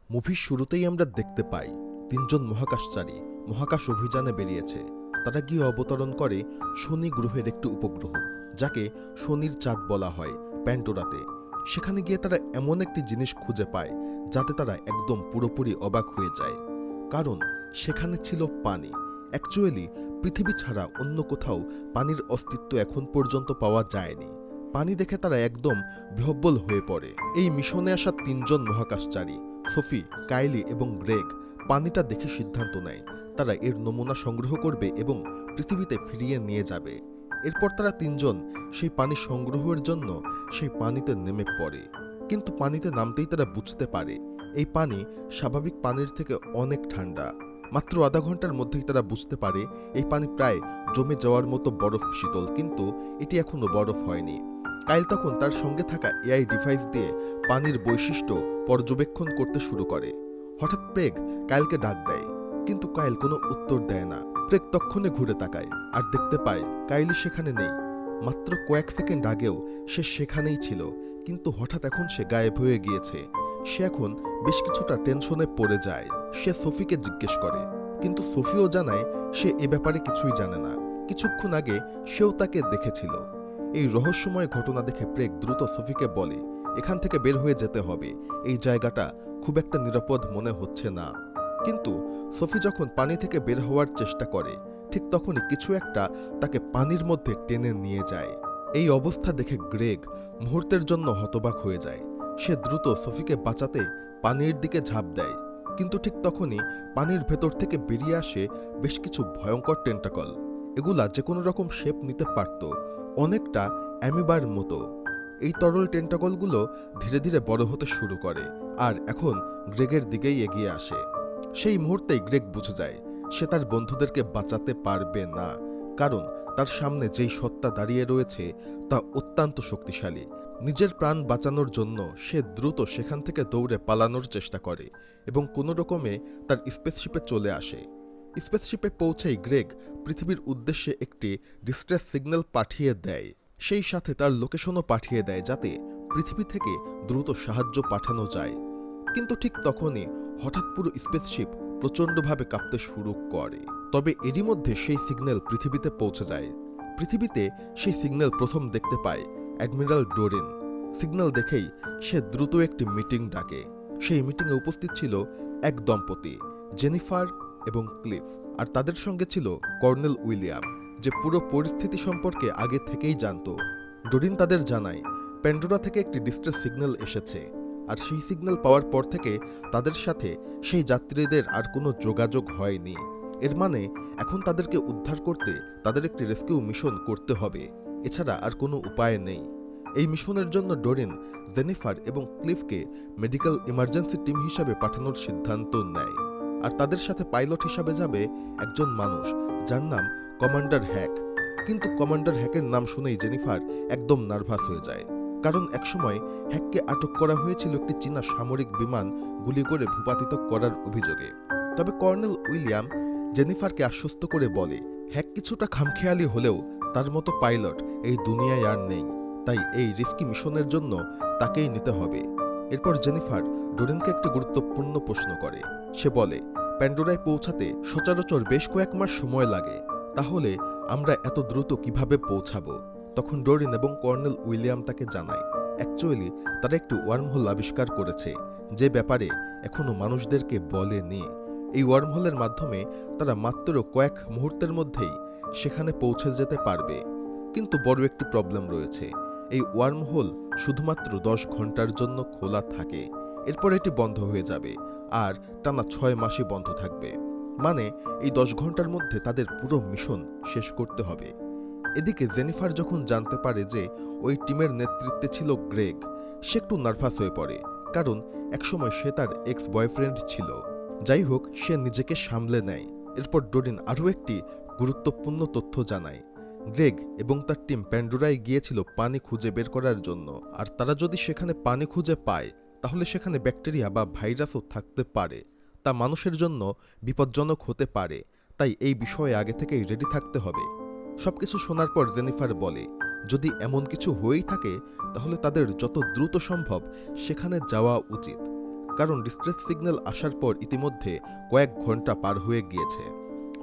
মুভির শুরুতেই আমরা দেখতে পাই তিনজন মহাকাশচারী মহাকাশ অভিযানে বেরিয়েছে। তারা গিয়ে অবতরণ করে শনি গ্রহের একটি উপগ্রহ, যাকে শনির চাঁদ বলা হয়, প্যান্ডোরাতে। সেখানে গিয়ে তারা এমন একটি জিনিস খুঁজে পায় যাতে তারা একদম পুরোপুরি অবাক হয়ে যায়। কারণ সেখানে ছিল পানি। অ্যাকচুয়ালি পৃথিবী ছাড়া অন্য কোথাও পানির অস্তিত্ব এখন পর্যন্ত পাওয়া যায়নি। পানি দেখে তারা একদম বিহ্বল হয়ে পড়ে। এই মিশনে আসা তিনজন মহাকাশচারী সোফি, কাইলি এবং গ্রেগ পানিটা দেখে সিদ্ধান্ত নেয় তারা এর নমুনা সংগ্রহ করবে এবং পৃথিবীতে ফিরিয়ে নিয়ে যাবে। এরপর তারা তিনজন সেই পানি সংগ্রহের জন্য সেই পানিতে নেমে পড়ে। কিন্তু পানিতে নামতেই তারা বুঝতে পারে এই পানি স্বাভাবিক পানির থেকে অনেক ঠান্ডা। মাত্র আধা ঘন্টার মধ্যেই তারা বুঝতে পারে এই পানি প্রায় জমে যাওয়ার মতো বরফ শীতল, কিন্তু এটি এখনো বরফ হয়নি। কাইল তখন তার সঙ্গে থাকা এআই ডিভাইস দিয়ে পানির বৈশিষ্ট্য পর্যবেক্ষণ করতে শুরু করে। হঠাৎ প্রেগ কাইলকে ডাক দেয়, কিন্তু কাইল কোনো উত্তর দেয় না। প্রেগ তক্ষণে ঘুরে তাকায় আর দেখতে পায় কাইলি সেখানে নেই। মাত্র কয়েক সেকেন্ড আগেও সে সেখানেই ছিল, কিন্তু হঠাৎ এখন সে গায়েব হয়ে গিয়েছে। সে এখন বেশ কিছুটা টেনশনে পড়ে যায়। সে সোফিকে জিজ্ঞেস করে, কিন্তু সোফিও জানায় সে এ ব্যাপারে কিছুই জানে না। কিছুক্ষণ আগে সেও তাকে দেখেছিল। এই রহস্যময় ঘটনা দেখে প্রেগ দ্রুত সোফিকে বলে, এখান থেকে বের হয়ে যেতে হবে, এই জায়গাটা খুব একটা নিরাপদ মনে হচ্ছে না। কিন্তু সোফি যখন পানি থেকে বের হওয়ার চেষ্টা করে, ঠিক তখনই কিছু একটা তাকে পানির মধ্যে টেনে নিয়ে যায়। এই অবস্থা দেখে গ্রেগ মুহূর্তের জন্য হতবাক হয়ে যায়। সে দ্রুত সোফিকে বাঁচাতে পানির দিকে ঝাঁপ দেয়, কিন্তু ঠিক তখনই পানির ভেতর থেকে বেরিয়ে আসে বেশ কিছু ভয়ঙ্কর টেন্টাকল। এগুলা যে কোনো রকম শেপ নিতে পারত, অনেকটা অ্যামিবার মতো। এই তরল টেন্টাকলগুলো ধীরে ধীরে বড় হতে শুরু করে আর এখন গ্রেগের দিকেই এগিয়ে আসে। সেই মুহূর্তেই গ্রেগ বুঝে যায় সে তার বন্ধুদেরকে বাঁচাতে পারবে না, কারণ তার সামনে যেই সত্তা দাঁড়িয়ে রয়েছে তা অত্যন্ত শক্তিশালী। নিজের প্রাণ বাঁচানোর জন্য সে দ্রুত সেখান থেকে দৌড়ে পালানোর চেষ্টা করে এবং কোনো রকমে তার স্পেসশিপে চলে আসে। স্পেসশিপে পৌঁছেই গ্রেগ পৃথিবীর উদ্দেশ্যে একটি ডিস্ট্রেস সিগন্যাল পাঠিয়ে দেয়। সেই সাথে তার লোকেশনও পাঠিয়ে দেয় যাতে পৃথিবী থেকে দ্রুত সাহায্য পাঠানো যায়। কিন্তু ঠিক তখনই হঠাৎ পুরো স্পেসশিপ প্রচণ্ডভাবে কাঁপতে শুরু করে। তবে এরই মধ্যে সেই সিগন্যাল পৃথিবীতে পৌঁছে যায়। পৃথিবীতে সেই সিগন্যাল প্রথম দেখতে পায় অ্যাডমিরাল ডোরিন। সিগন্যাল দেখেই সে দ্রুত একটি মিটিং ডাকে। সেই মিটিংয়ে উপস্থিত ছিল এক দম্পতি, জেনিফার এবং ক্লিফ, আর তাদের সঙ্গে ছিল কর্নেল উইলিয়াম, যে পুরো পরিস্থিতি সম্পর্কে আগে থেকেই জানত। ডোরিন তাদের জানায় প্যান্ডোরা থেকে একটি ডিস্ট্রেস সিগন্যাল এসেছে, আর সেই সিগন্যাল পাওয়ার পর থেকে তাদের সাথে সেই যাত্রীদের আর কোনো যোগাযোগ হয়নি। এর মানে এখন তাদেরকে উদ্ধার করতে তাদের একটি রেস্কিউ মিশন করতে হবে, এছাড়া আর কোনো উপায় নেই। এই মিশনের জন্য ডোরিন জেনিফার এবং ক্লিফকে মেডিকেল ইমার্জেন্সি টিম হিসাবে পাঠানোর সিদ্ধান্ত নেয়। আর তাদের সাথে পাইলট হিসাবে যাবে একজন মানুষ যার নাম কমান্ডার হ্যাক। কিন্তু কমান্ডার হ্যাকের নাম শুনেই জেনিফার একদম নার্ভাস হয়ে যায়, কারণ একসময় হ্যাককে আটক করা হয়েছিল একটি চীনা সামরিক বিমান গুলি করে ভূপাতিত করার অভিযোগে। তবে কর্নেল উইলিয়াম জেনিফারকে আশ্বস্ত করে বলে হ্যাক কিছুটা খামখেয়ালি হলেও তার মতো পাইলট এই দুনিয়ায় আর নেই, তাই এই রিস্কি মিশনের জন্য তাকেই নিতে হবে। এরপর জেনিফার ডোরিনকে একটি গুরুত্বপূর্ণ প্রশ্ন করে। সে বলে, প্যান্ডোরায় পৌঁছাতে সচরাচর বেশ কয়েক মাস সময় লাগে, তাহলে আমরা এত দ্রুত কিভাবে পৌঁছাবো? তখন ডোরিন এবং কর্নেল উইলিয়াম তাকে জানায় অ্যাকচুয়ালি তারা একটি ওয়ার্মহোল আবিষ্কার করেছে, যে ব্যাপারে এখনো মানুষদেরকে বলেনি। এই ওয়ার্মহোলের মাধ্যমে তারা মাত্র কয়েক মুহূর্তের মধ্যেই সেখানে পৌঁছে যেতে পারবে। কিন্তু বড় একটি প্রবলেম রয়েছে, এই ওয়ার্মহোল শুধুমাত্র 10 ঘন্টার জন্য খোলা থাকে, এরপর এটি বন্ধ হয়ে যাবে আর টানা 6 মাসই বন্ধ থাকবে। মানে এই 10 ঘন্টার মধ্যে তাদের পুরো মিশন শেষ করতে হবে। এদিকে জেনিফার যখন জানতে পারে যে ওই টিমের নেতৃত্বে ছিল গ্রেগ, সে একটু নার্ভাস হয়ে পড়ে, কারণ একসময় সে তার এক্স বয়ফ্রেন্ড ছিল। যাই হোক, সে নিজেকে সামলে নেয়। এরপর ডোরিন আরও একটি গুরুত্বপূর্ণ তথ্য জানায়, গ্রেগ এবং তার টিম প্যান্ডোরায় গিয়েছিল পানি খুঁজে বের করার জন্য, আর তারা যদি সেখানে পানি খুঁজে পায় তাহলে সেখানে ব্যাকটেরিয়া বা ভাইরাসও থাকতে পারে, তা মানুষের জন্য বিপজ্জনক হতে পারে। তাই এই বিষয়ে আগে থেকেই রেডি থাকতে হবে। সবকিছু শোনার পর জেনিফার বলে, যদি এমন কিছু হয়েই থাকে তাহলে তাদের যত দ্রুত সম্ভব সেখানে যাওয়া উচিত, কারণ ডিস্ট্রেস সিগন্যাল আসার পর ইতিমধ্যে কয়েক ঘন্টা পার হয়ে গিয়েছে।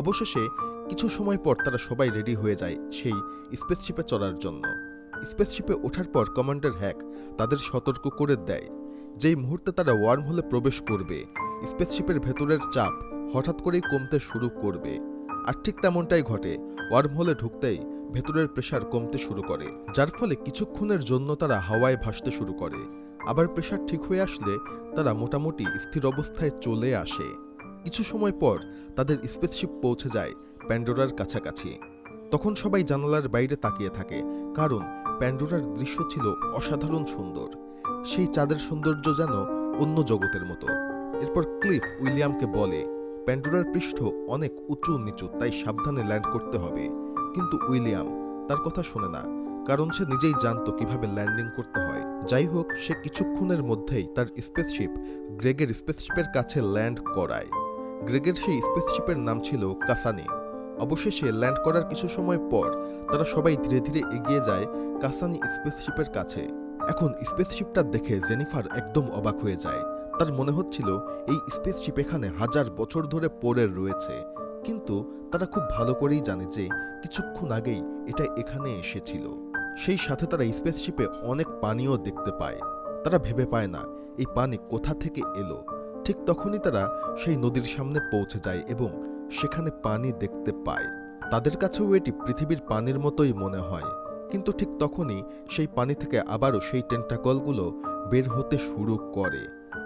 অবশেষে কিছু সময় পর তারা সবাই রেডি হয়ে যায় সেই স্পেসশিপে চড়ার জন্য। স্পেসশিপে ওঠার পর কমান্ডার হ্যাক তাদের সতর্ক করে দেয়, যেই মুহূর্তে তারা ওয়ার্ম হোলে প্রবেশ করবে স্পেসশিপের ভেতরের চাপ হঠাৎ করেই কমতে শুরু করবে। আর ঠিক তেমনটাই ঘটে। ওয়ার্ম হোলে ঢুকতেই ভেতরের প্রেসার কমতে শুরু করে, যার ফলে কিছুক্ষণের জন্য তারা হাওয়ায় ভাসতে শুরু করে। আবার প্রেসার ঠিক হয়ে আসলে তারা মোটামুটি স্থির অবস্থায় চলে আসে। কিছু সময় পর তাদের স্পেসশিপ পৌঁছে যায় প্যান্ডোরার কাছাকাছি। তখন সবাই জানালার বাইরে তাকিয়ে থাকে, কারণ প্যান্ডোরার দৃশ্য ছিল অসাধারণ সুন্দর। সেই চাঁদের সৌন্দর্য যেন অন্য জগতের মতো। এরপর ক্লিফ উইলিয়ামকে বলে, প্যান্ডোরার পৃষ্ঠ অনেক উঁচু নিচু, তাই সাবধানে ল্যান্ড করতে হবে। কিন্তু উইলিয়াম তার কথা শোনে না, কারণ সে নিজেই জানত কিভাবে ল্যান্ডিং করতে হয়। যাই হোক, সে কিছুক্ষণের মধ্যেই তার স্পেসশিপ গ্রেগের স্পেসশিপের কাছে ল্যান্ড করায়। গ্রেগের সেই স্পেসশিপের নাম ছিল কাসানি। অবশেষে ল্যান্ড করার কিছু সময় পর তারা সবাই ধীরে ধীরে এগিয়ে যায় কাসানি স্পেসশিপের কাছে। এখন স্পেসশিপটা দেখে জেনিফার একদম অবাক হয়ে যায়। তার মনে হচ্ছিল এই স্পেসশিপ এখানে হাজার বছর ধরে পড়ে রয়েছে, কিন্তু তারা খুব ভালো করেই জানে যে কিছুক্ষণ আগেই এটা এখানে এসেছিল। সেই সাথে তারা স্পেসশিপে অনেক পানিও দেখতে পায়। তারা ভেবে পায় না এই পানি কোথা থেকে এলো। ঠিক তখনই তারা সেই নদীর সামনে পৌঁছে যায় এবং সেখানে পানি দেখতে পায়। তাদের কাছেও এটি পৃথিবীর পানির মতোই মনে হয়, কিন্তু ঠিক তখনই সেই পানি থেকে আবারও সেই টেন্টাকলগুলো বের হতে শুরু করে।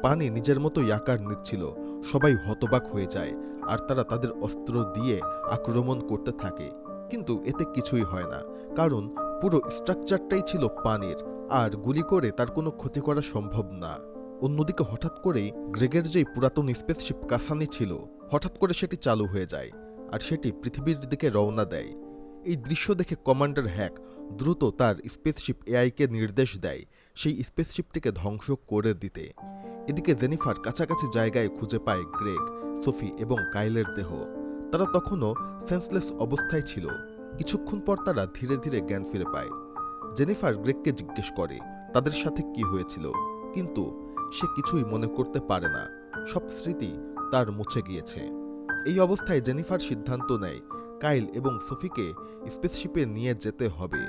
পানি নিজের মতোই আকার নিচ্ছিল। সবাই হতবাক হয়ে যায় আর তারা তাদের অস্ত্র দিয়ে আক্রমণ করতে থাকে, কিন্তু এতে কিছুই হয় না, কারণ পুরো স্ট্রাকচারটাই ছিল পানির, আর গুলি করে তার কোনো ক্ষতি করা সম্ভব না। অন্যদিকে হঠাৎ করেই গ্রেগের যেই পুরাতন স্পেসশিপ কাসানি ছিল, হঠাৎ করে সেটি চালু হয়ে যায় আর সেটি পৃথিবীর দিকে রওনা দেয়। এই দৃশ্য দেখে কমান্ডার হ্যাক দ্রুত তার স্পেসশিপ এআইকে নির্দেশ দেয় সেই স্পেসশিপটিকে ধ্বংস করে দিতে। এদিকে জেনিফার কাছাকাছি জায়গায় খুঁজে পায় গ্রেগ, সোফি এবং কাইলের দেহ। তারা তখনও সেন্সলেস অবস্থায় ছিল। কিছুক্ষণ পর তারা ধীরে ধীরে জ্ঞান ফিরে পায়। জেনিফার গ্রেগকে জিজ্ঞেস করে তাদের সাথে কি হয়েছিল, কিন্তু সে কিছুই মনে করতে পারে না। সব স্মৃতি তার মুছে গিয়েছে। এই অবস্থায় জেনিফার সিদ্ধান্ত নেয় কাইল এবং সোফিকে স্পেসশিপে নিয়ে যেতে হবে,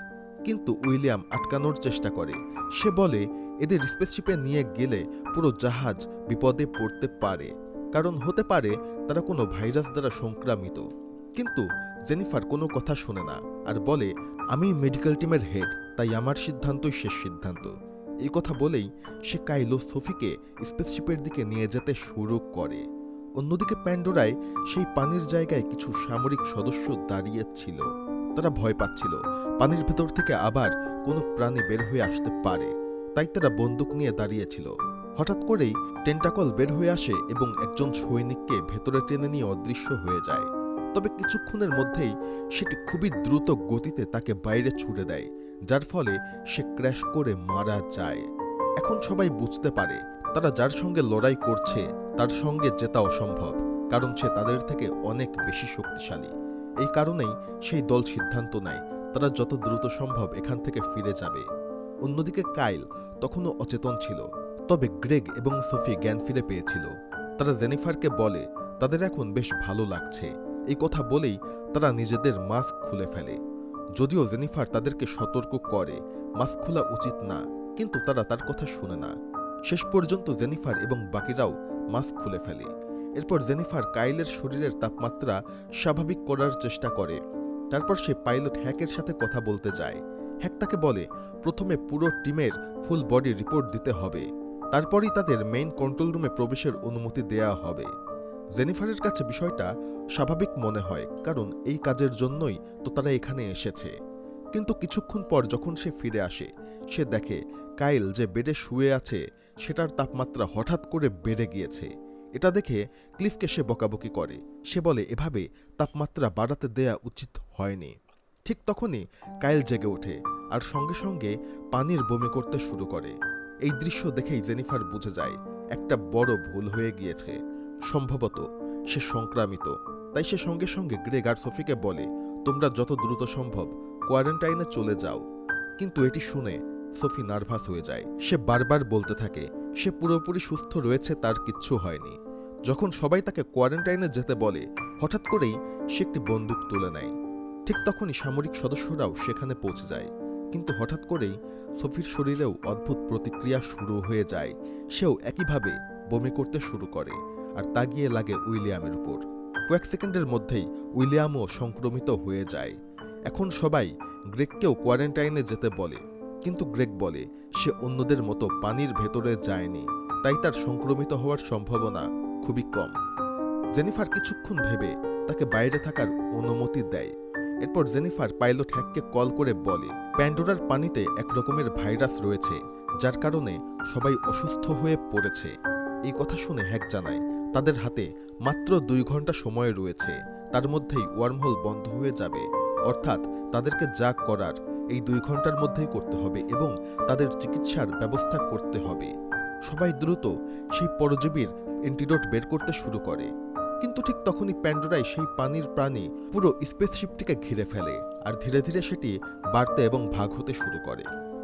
কিন্তু উইলিয়াম আটকানোর চেষ্টা করে। সে বলে এদের স্পেসশিপে নিয়ে গেলে পুরো জাহাজ বিপদে পড়তে পারে, কারণ হতে পারে তারা কোনো ভাইরাস দ্বারা সংক্রামিত। কিন্তু জেনিফার কোনো কথা শোনে না আর বলে, আমি মেডিকেল টিমের হেড, তাই আমার সিদ্ধান্তই শেষ সিদ্ধান্ত। এই কথা বলেই সে কাইল ও সোফিকে স্পেসশিপের দিকে নিয়ে যেতে শুরু করে। অন্যদিকে প্যান্ডোরায় সেই পানির জায়গায় কিছু সামরিক সদস্য দাঁড়িয়ে ছিল। তারা ভয় পাচ্ছিল পানির ভেতর থেকে আবার কোনো প্রাণী বের হয়ে আসতে পারে, তাই তারা বন্দুক নিয়ে দাঁড়িয়েছিল। হঠাৎ করেই টেন্টাকল বের হয়ে আসে এবং একজন সৈনিককে ভেতরে টেনে নিয়ে অদৃশ্য হয়ে যায়। তবে কিছুক্ষণের মধ্যেই সেটি খুবই দ্রুত গতিতে তাকে বাইরে ছুড়ে দেয়, যার ফলে সে ক্র্যাশ করে মারা যায়। এখন সবাই বুঝতে পারে তারা যার সঙ্গে লড়াই করছে তার সঙ্গে জেতা অসম্ভব, কারণ সে তাদের থেকে অনেক বেশি শক্তিশালী। এই কারণেই সেই দল সিদ্ধান্ত নেয় তারা যত দ্রুত সম্ভব এখান থেকে ফিরে যাবে। অন্যদিকে কাইল তখনও অচেতন ছিল, তবে গ্রেগ এবং সোফি জ্ঞান ফিরে পেয়েছিল। তারা জেনিফারকে বলে তাদের এখন বেশ ভালো লাগছে। এই কথা বলেই তারা নিজেদের মাস্ক খুলে ফেলে। যদিও জেনিফার তাদেরকে সতর্ক করে মাস্ক খোলা উচিত না, কিন্তু তারা তার কথা শুনে না। শেষ পর্যন্ত জেনিফার এবং বাকিরাও মাস্ক খুলে ফেলে। এরপর জেনিফার কাইলের শরীরের তাপমাত্রা স্বাভাবিক করার চেষ্টা করে। তারপর সে পাইলট হ্যাকের সাথে কথা বলতে যায়। হ্যাক তাকে বলে প্রথমে পুরো টিমের ফুল বডি রিপোর্ট দিতে হবে, তারপরই তাদের মেইন কন্ট্রোল রুমে প্রবেশের অনুমতি দেয়া হবে। জেনিফারের কাছে বিষয়টা স্বাভাবিক মনে হয়, কারণ এই কাজের জন্যই তো তারা এখানে এসেছে। কিন্তু কিছুক্ষণ পর যখন সে ফিরে আসে, সে দেখে কাইল যে বেডে শুয়ে আছে সেটার তাপমাত্রা হঠাৎ করে বেড়ে গিয়েছে। এটা দেখে ক্লিফকে সে বকাবকি করে। সে বলে এভাবে তাপমাত্রা বাড়াতে দেয়া উচিত হয়নি। ঠিক তখনই কাইল জেগে ওঠে আর সঙ্গে সঙ্গে পানির বমি করতে শুরু করে। এই দৃশ্য দেখেই জেনিফার বুঝে যায় একটা বড় ভুল হয়ে গিয়েছে। সম্ভবত সে সংক্রামিত। তাই সে সঙ্গে সঙ্গে গ্রেগ আর সোফিকে বলে তোমরা যত দ্রুত সম্ভব কোয়ারেন্টাইনে চলে যাও। কিন্তু এটি শুনে সোফি নার্ভাস হয়ে যায়। সে বারবার বলতে থাকে সে পুরোপুরি সুস্থ রয়েছে, তার কিচ্ছু হয়নি। যখন সবাই তাকে কোয়ারেন্টাইনে যেতে বলে, হঠাৎ করেই সে একটি বন্দুক তুলে নেয়। ঠিক তখনই সামরিক সদস্যরাও সেখানে পৌঁছে যায়। কিন্তু হঠাৎ করেই সোফির শরীরেও অদ্ভুত প্রতিক্রিয়া শুরু হয়ে যায়। সেও একইভাবে বমি করতে শুরু করে, আর তা গিয়ে লাগে উইলিয়ামের উপর। কয়েক সেকেন্ডের মধ্যেই উইলিয়ামও সংক্রমিত হয়ে যায়। এখন সবাই গ্রেগকেও কোয়ারেন্টাইনে যেতে বলে, কিন্তু গ্রেগ বলে সে অন্যদের মতো পানির ভেতরে যায়নি, তাই তার সংক্রমিত হওয়ার সম্ভাবনা খুবই কম। জেনিফার কিছুক্ষণ ভেবে তাকে বাইরে থাকার অনুমতি দেয়। এরপর জেনিফার পাইলট হ্যাককে কল করে বলে প্যান্ডোরার পানিতে এক রকমের ভাইরাস রয়েছে, যার কারণে সবাই অসুস্থ হয়ে পড়েছে। এই কথা শুনে হ্যাক জানায় তাদের হাতে মাত্র 2 ঘন্টা সময় রয়েছে, তার মধ্যেই ওয়ার্মহোল বন্ধ হয়ে যাবে। অর্থাৎ তাদেরকে যা করার এই 2 ঘন্টার মধ্যেই করতে হবে এবং তাদের চিকিৎসার ব্যবস্থা করতে হবে। সবাই দ্রুত সেই পরজীবীর অ্যান্টিডোট বের করতে শুরু করে। কিন্তু ঠিক তখনই প্যান্ডোরায় সেই পানির প্রাণী পুরো স্পেসশিপটিকে ঘিরে ফেলে, আর ধীরে ধীরে সেটি বাড়তে এবং ভাগ হতে শুরু করে।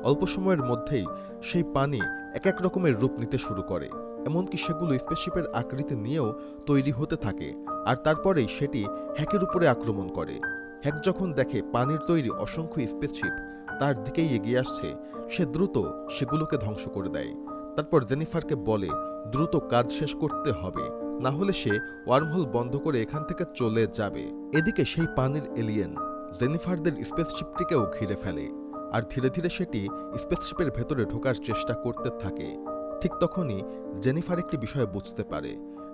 অল্প সময়ের মধ্যেই সেই পানি এক এক রকমের রূপ নিতে শুরু করে, এমনকি সেগুলো স্পেসশিপের আকৃতি নিয়েও তৈরি হতে থাকে। আর তারপরেই সেটি হ্যাকের উপরে আক্রমণ করে। হ্যাক যখন দেখে পানির তৈরি অসংখ্য স্পেসশিপ তার দিকেই এগিয়ে আসছে, সে দ্রুত সেগুলোকে ধ্বংস করে দেয়। তারপর জেনিফারকে বলে দ্রুত কাজ শেষ করতে হবে, না হলে সে ওয়ার্মহোল বন্ধ করে এখান থেকে চলে যাবে। এদিকে সেই পানির এলিয়েন জেনিফারদের স্পেসশিপটিকেও ঘিরে ফেলে, আর ধীরে ধীরে সেটি স্পেসশিপের ভেতরে ঢোকার চেষ্টা করতে থাকে। ঠিক তখনই জেনিফার একটি বিষয় বুঝতে পারে।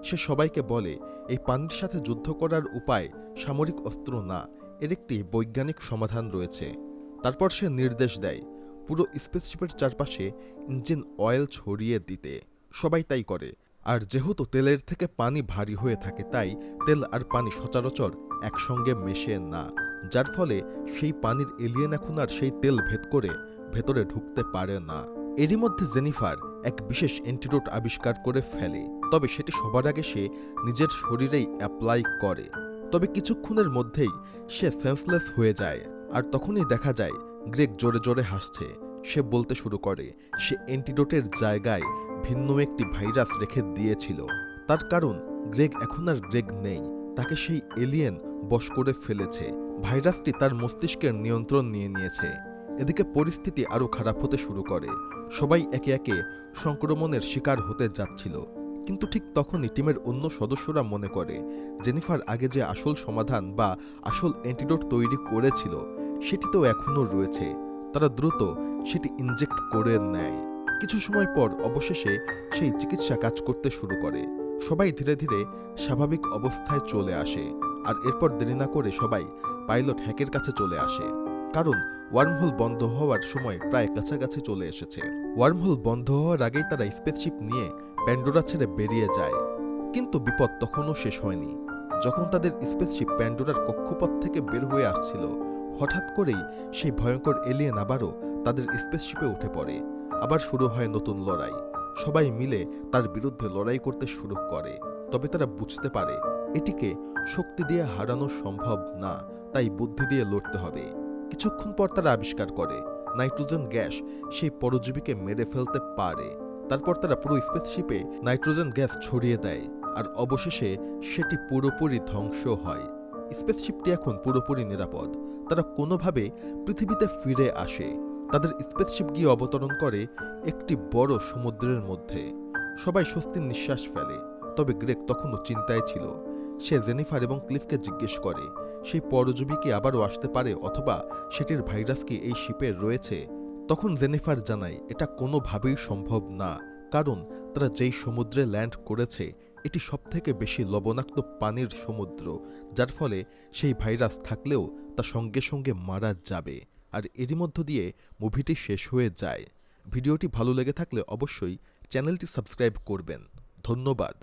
সে সবাইকে বলে এই পানির সাথে যুদ্ধ করার উপায় সামরিক অস্ত্র না, এর একটি বৈজ্ঞানিক সমাধান রয়েছে। তারপর সে নির্দেশ দেয় পুরো স্পেসশিপের চারপাশে ইঞ্জিন অয়েল ছড়িয়ে দিতে। সবাই তাই করে, আর যেহেতু তেলের থেকে পানি ভারী হয়ে থাকে, তাই তেল আর পানি সচরাচর একসঙ্গে মেশে না, যার ফলে সেই পানির এলিয়েন এখন আর সেই তেল ভেদ করে ভেতরে ঢুকতে পারে না। এরই মধ্যে জেনিফার এক বিশেষ অ্যান্টিডোট আবিষ্কার করে ফেলে, তবে সেটি সবার আগে সে নিজের শরীরেই অ্যাপ্লাই করে। তবে কিছুক্ষণের মধ্যেই সে সেন্সলেস হয়ে যায়, আর তখনই দেখা যায় গ্রেগ জোরে জোরে হাসছে। সে বলতে শুরু করে সে অ্যান্টিডোটের জায়গায় ভিন্ন একটি ভাইরাস রেখে দিয়েছিল, তার কারণ গ্রেগ এখন আর গ্রেগ নেই, তাকে সেই এলিয়েন বশ করে ফেলেছে। ভাইরাসটি তার মস্তিষ্কের নিয়ন্ত্রণ নিয়ে নিয়েছে। এদিকে পরিস্থিতি আরও খারাপ হতে শুরু করে। সবাই একে একে সংক্রমণের শিকার হতে যাচ্ছিল। কিন্তু ঠিক তখনই টিমের অন্য সদস্যরা মনে করে জেনিফার আগে যে আসল সমাধান বা আসল অ্যান্টিডোট তৈরি করেছিল সেটি তো এখনও রয়েছে। তারা দ্রুত সেটি ইনজেক্ট করে নেয়। কিছু সময় পর অবশেষে সেই চিকিৎসা কাজ করতে শুরু করে। সবাই ধীরে ধীরে স্বাভাবিক অবস্থায় চলে আসে, আর এরপর দেরি না করে সবাই পাইলট হ্যাকের কাছে চলে আসে, কারণ ওয়ার্মহোল বন্ধ হওয়ার সময় প্রায় কাছাকাছি চলে এসেছে। ওয়ার্মহোল বন্ধ হওয়ার আগেই তারা স্পেসশিপ নিয়ে প্যান্ডোরা ছেড়ে বেরিয়ে যায়। কিন্তু বিপদ তখনও শেষ হয়নি। যখন তাদের স্পেসশিপ প্যান্ডোরার কক্ষপথ থেকে বের হয়ে আসছিল, হঠাৎ করেই সেই ভয়ঙ্কর এলিয়েন আবারও তাদের স্পেসশিপে উঠে পড়ে। আবার শুরু হয় নতুন লড়াই। সবাই মিলে তার বিরুদ্ধে লড়াই করতে শুরু করে, তবে তারা বুঝতে পারে এটিকে শক্তি দিয়ে হারানো সম্ভব না, তাই বুদ্ধি দিয়ে লড়তে হবে। কিছুক্ষণ পর তারা আবিষ্কার করে নাইট্রোজেন গ্যাস সেই পরজীবীকে মেরে ফেলতে পারে। তারপর তারা পুরো স্পেসশিপে নাইট্রোজেন গ্যাস ছড়িয়ে দেয়, আর অবশেষে সেটি পুরোপুরি ধ্বংস হয়। স্পেসশিপটি এখন পুরোপুরি নিরাপদ। তারা কোনোভাবে পৃথিবীতে ফিরে আসে। তাদের স্পেসশিপ গিয়ে অবতরণ করে একটি বড় সমুদ্রের মধ্যে। সবাই স্বস্তির নিঃশ্বাস ফেলে, তবে গ্রেগ তখনও চিন্তায় ছিল। সে জেনিফার এবং ক্লিফকে জিজ্ঞেস করে সেই পরজীবী কি আবারও আসতে পারে, অথবা সেটির ভাইরাস কি এই শিপে রয়েছে। তখন জেনিফার জানায় এটা কোনোভাবেই সম্ভব না, কারণ তারা যেই সমুদ্রে ল্যান্ড করেছে এটি সবথেকে বেশি লবণাক্ত পানির সমুদ্র, যার ফলে সেই ভাইরাস থাকলেও তা সঙ্গে সঙ্গে মারা যাবে। আর এরই মধ্য দিয়ে মুভিটি শেষ হয়ে যায়। ভিডিওটি ভালো লেগে থাকলে অবশ্যই চ্যানেলটি সাবস্ক্রাইব করবেন। ধন্যবাদ।